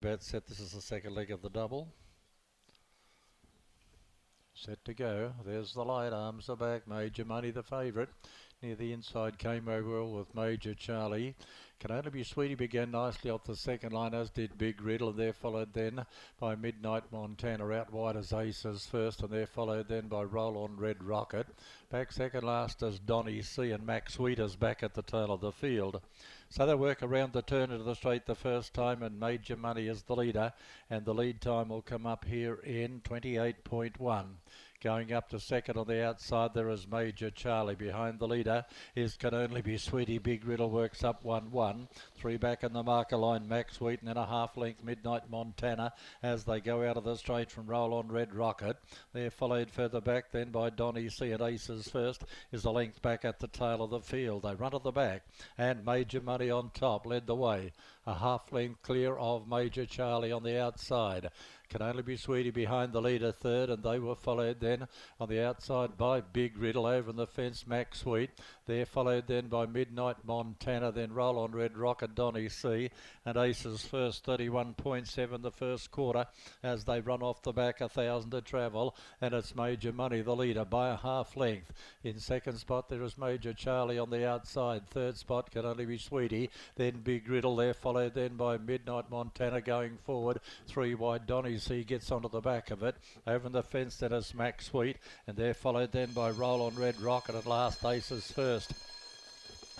Bet set. This is the second leg of the double. Set to go. There's the light. Arms are back. Major Money the favourite. Near the inside came over well with Major Charlie. Can Only Be Sweetie began nicely off the second line, as did Big Riddle, and they're followed then by Midnight Montana out wide as Aces first, and they're followed then by Roll On Red Rocket. Back second last as Donny C and Max Sweet is back at the tail of the field. So they work around the turn into the straight the first time, and Major Money is the leader, and the lead time will come up here in 28.1. Going up to second on the outside, there is Major Charlie. Behind the leader is Can Only Be Sweetie. Big Riddle works up 1-1. Three back in the marker line, Max Sweet, and then a half length Midnight Montana as they go out of the straight from Roll On Red Rocket. They're followed further back then by Donny C and Aces first is a length back at the tail of the field. They run at the back, and Major Money on top led the way. A half length clear of Major Charlie on the outside. Can Only Be Sweetie behind the leader third, and they were followed then on the outside by Big Riddle over in the fence, Max Sweet. They're followed then by Midnight Montana, then Roll On Red Rocket, Donny C, and Aces first, 31.7 the first quarter as they run off the back, 1,000 to travel, and it's Major Money the leader by a half length. In second spot there is Major Charlie on the outside. Third spot Can Only Be Sweetie, then Big Riddle. They're followed then by Midnight Montana going forward. Three wide, Donny C gets onto the back of it. Over in the fence then is Max Sweet, and they're followed then by Roll On Red Rocket. At last Aces first.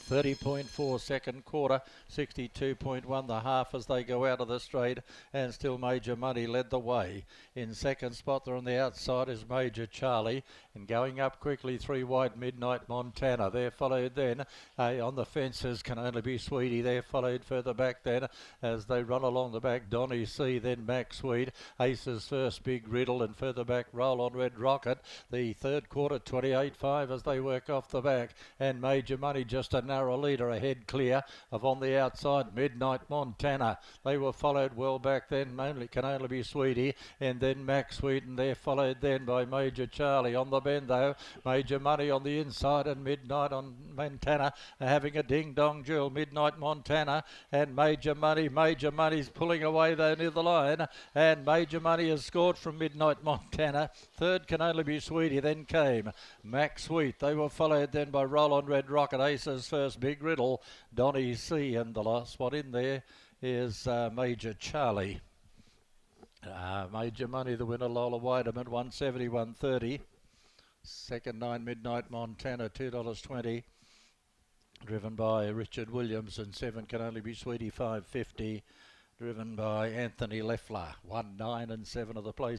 30.4 second quarter, 62.1 the half as they go out of the straight, and still Major Money led the way. In second spot there on the outside is Major Charlie, and going up quickly three wide Midnight Montana. They're followed then on the fences Can Only Be Sweetie. They're followed further back then as they run along the back, Donny C, then Max Sweet, Aces first, Big Riddle, and further back Roll On Red Rocket. The third quarter 28.5 as they work off the back, and Major Money just a narrow leader ahead clear of on the outside Midnight Montana. They were followed well back then, Can Only Be Sweetie, and then Max Sweet, and they're followed then by Major Charlie. On the bend though, Major Money on the inside, and Midnight on Montana are having a ding-dong duel. Midnight Montana and Major Money. Major Money's pulling away though near the line, and Major Money has scored from Midnight Montana. Third Can Only Be Sweetie, then came Max Sweet. They were followed then by Roll On Red Rocket, Aces first, Big Riddle, Donny C, and the last one in there is Major Charlie. Major Money the winner, Lola Wyderman, 170, 130. Second 9 Midnight Montana, $2.20. Driven by Richard Williams, and 7 Can Only Be Sweetie, $5.50. Driven by Anthony Leffler. 1, 9 and 7 of the place.